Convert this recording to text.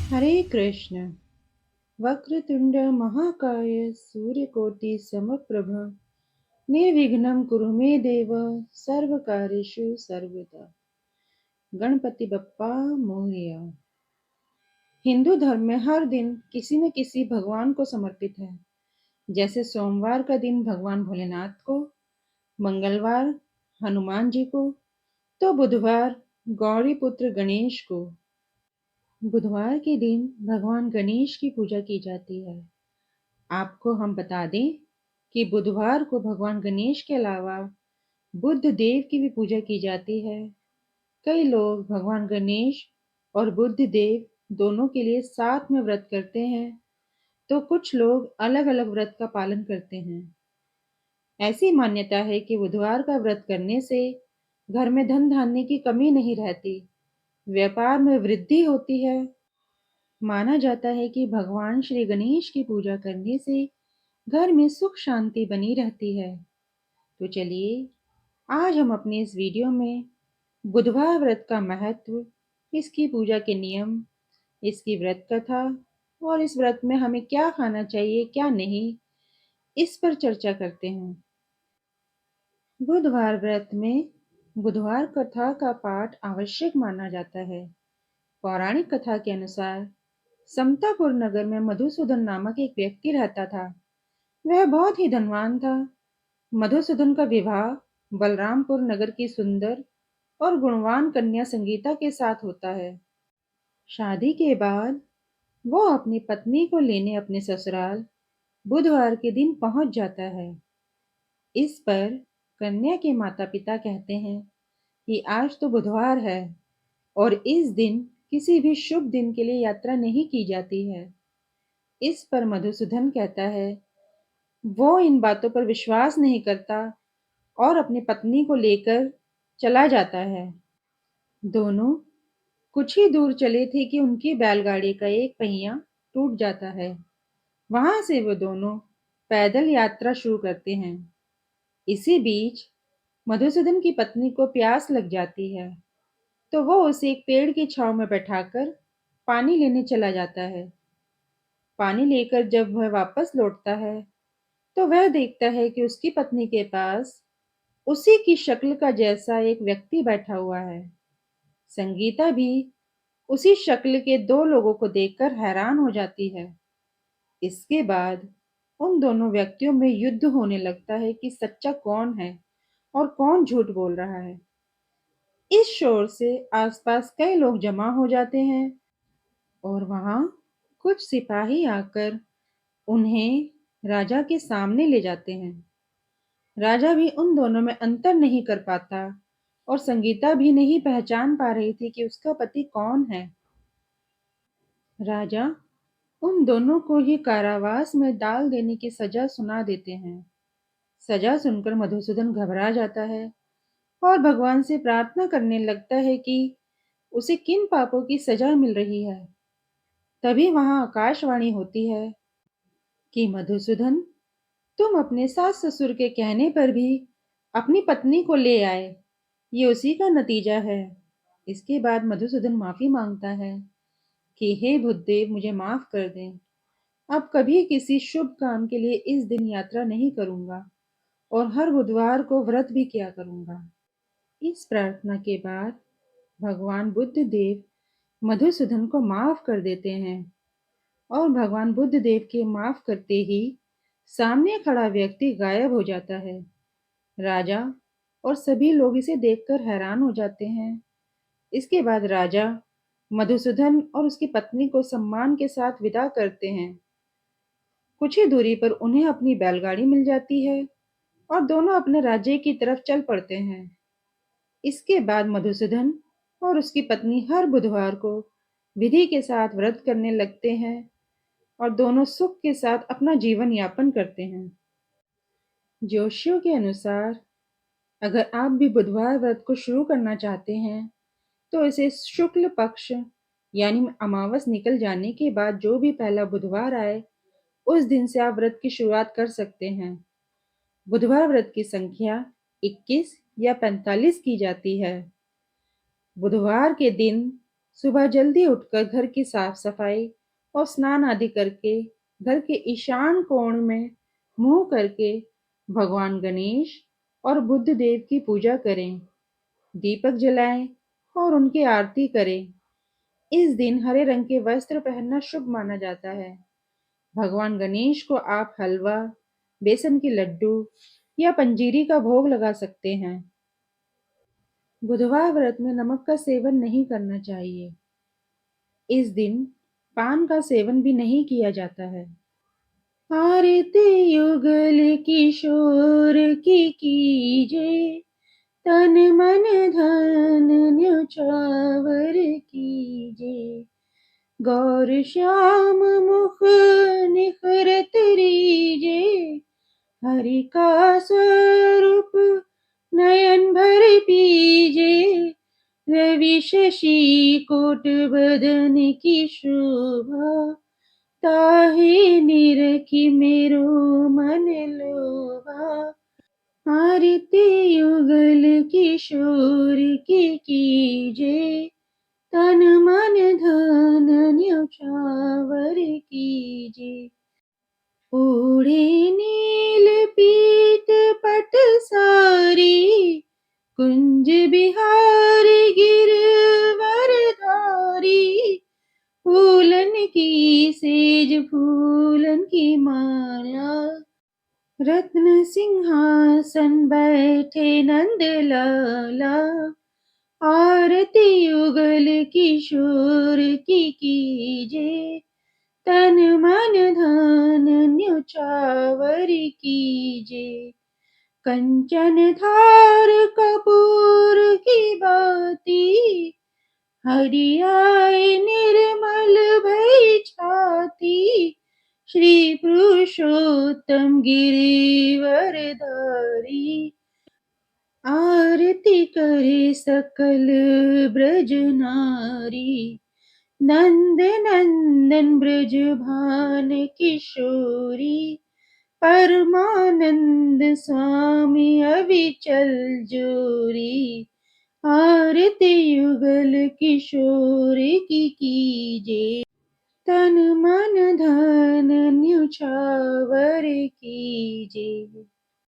हरे कृष्ण। वक्रतुंड महाकाय सूर्यकोटि समप्रभ निर्विघ्नं कुरु मे देव सर्वकार्येषु सर्वदा। गणपति बप्पा मोरया। हिंदू धर्म में हर दिन किसी न किसी भगवान को समर्पित है। जैसे सोमवार का दिन भगवान भोलेनाथ को, मंगलवार हनुमान जी को, तो बुधवार गौरी पुत्र गणेश को। बुधवार के दिन भगवान गणेश की पूजा की जाती है। आपको हम बता दें कि बुधवार को भगवान गणेश के अलावा बुद्ध देव की भी पूजा की जाती है। कई लोग भगवान गणेश और बुद्ध देव दोनों के लिए साथ में व्रत करते हैं, तो कुछ लोग अलग अलग व्रत का पालन करते हैं। ऐसी मान्यता है कि बुधवार का व्रत करने से घर में धन धान्य की कमी नहीं रहती, व्यापार में वृद्धि होती है। माना जाता है कि भगवान श्री गणेश की पूजा करने से घर में सुख शांति बनी रहती है। तो चलिए, आज हम अपने इस वीडियो में बुधवार व्रत का महत्व, इसकी पूजा के नियम, इसकी व्रत कथा और इस व्रत में हमें क्या खाना चाहिए क्या नहीं, इस पर चर्चा करते हैं। बुधवार व्रत में बुधवार कथा का पाठ आवश्यक माना जाता है। पौराणिक कथा के अनुसार समतापुर नगर में मधुसूदन नामक एक व्यक्ति रहता था। वह बहुत ही धनवान था। मधुसूदन का विवाह बलरामपुर नगर की सुंदर और गुणवान कन्या संगीता के साथ होता है। शादी के बाद वो अपनी पत्नी को लेने अपने ससुराल बुधवार के दिन पहुंच जाता है। इस पर कन्या के माता पिता कहते हैं कि आज तो बुधवार है और इस दिन किसी भी शुभ दिन के लिए यात्रा नहीं की जाती है। इस पर मधुसूदन कहता है वो इन बातों पर विश्वास नहीं करता और अपनी पत्नी को लेकर चला जाता है। दोनों कुछ ही दूर चले थे कि उनकी बैलगाड़ी का एक पहिया टूट जाता है। वहां से वो दोनों पैदल यात्रा शुरू करते हैं। इसी बीच मधुसूदन की पत्नी को प्यास लग जाती है, तो वो उसे एक पेड़ की छांव में बैठाकर पानी लेने चला जाता है। पानी लेकर जब वह वापस लौटता है, तो वह देखता है कि उसकी पत्नी के पास उसी की शक्ल का जैसा एक व्यक्ति बैठा हुआ है। संगीता भी उसी शक्ल के दो लोगों को देखकर हैरान हो जाती है। इसके बाद उन दोनों व्यक्तियों में युद्ध होने लगता है कि सच्चा कौन है और कौन झूठ बोल रहा है। इस शोर से आसपास कई लोग जमा हो जाते हैं और वहां कुछ सिपाही आकर उन्हें राजा के सामने ले जाते हैं। राजा भी उन दोनों में अंतर नहीं कर पाता और संगीता भी नहीं पहचान पा रही थी कि उसका पति कौन है। राजा उन दोनों को ही कारावास में डाल देने की सजा सुना देते हैं। सजा सुनकर मधुसूदन घबरा जाता है और भगवान से प्रार्थना करने लगता है कि उसे किन पापों की सजा मिल रही है। तभी वहां आकाशवाणी होती है कि मधुसूदन, तुम अपने सास ससुर के कहने पर भी अपनी पत्नी को ले आए, ये उसी का नतीजा है। इसके बाद मधुसूदन माफी मांगता है कि हे बुद्धदेव, मुझे माफ कर दें। अब कभी किसी शुभ काम के लिए इस दिन यात्रा नहीं करूंगा और हर बुधवार को व्रत भी किया करूंगा। इस प्रार्थना के बाद भगवान बुद्ध देव मधुसूदन को माफ कर देते हैं और भगवान बुद्ध देव के माफ करते ही सामने खड़ा व्यक्ति गायब हो जाता है। राजा और सभी लोग इसे देखकर हैरान हो जाते हैं। इसके बाद राजा मधुसूदन और उसकी पत्नी को सम्मान के साथ विदा करते हैं। कुछ ही दूरी पर उन्हें अपनी बैलगाड़ी मिल जाती है और दोनों अपने राज्य की तरफ चल पड़ते हैं। इसके बाद मधुसूदन और उसकी पत्नी हर बुधवार को विधि के साथ व्रत करने लगते हैं और दोनों सुख के साथ अपना जीवन यापन करते हैं। जोशियों के अनुसार अगर आप भी बुधवार व्रत को शुरू करना चाहते हैं, तो इसे शुक्ल पक्ष यानी अमावस निकल जाने के बाद जो भी पहला बुधवार आए, उस दिन से आप व्रत की शुरुआत कर सकते हैं। बुधवार व्रत की संख्या 21 या 45 की जाती है। बुधवार के दिन सुबह जल्दी उठकर घर की साफ-सफाई और स्नान आदि करके घर के ईशान कोण में मुँह करके भगवान गणेश और बुद्ध देव की पूजा करें। दीपक जलाएं और उनकी आरती करें। इस दिन हरे रंग के वस्त्र पहनना शुभ माना जाता है। भगवान गणेश को आप हलवा, बेसन के लड्डू या पंजीरी का भोग लगा सकते हैं। बुधवार व्रत में नमक का सेवन नहीं करना चाहिए। इस दिन पान का सेवन भी नहीं किया जाता है। आरती युगल किशोर की कीजे, तन मन धन न्यौछावर कीजे। गौर श्याम मुख निखरत रीजे, हरि का स्वरूप नयन भर पीजे। रवि शशि कोट बदन की शोभा, ताहि निरखी मेरो मन लोभा। आरती युगल किशोर की कीजे, तन मन धन न्यौछावर कीजे। ओढ़े नील पीत पट सारी, कुंज बिहारी गिरवर धारी। फूलन की सेज फूलन की माला, रत्न सिंहासन बैठे नंद लाला। आरती युगल किशोर की कीजे, तन मन धन न्यौछावर कीजे। कंचन धार कपूर की बाती, हरि आए निर्मल भई छाती। श्री पुरुषोत्तम गिरिवर धारी, आरती करे सकल ब्रज नारी। नंद नंदन ब्रज भान किशोरी, परमानंद स्वामी अविचल जोरी। आरती युगल किशोर की कीजे, तन मन धन न्यौछावर कीजे।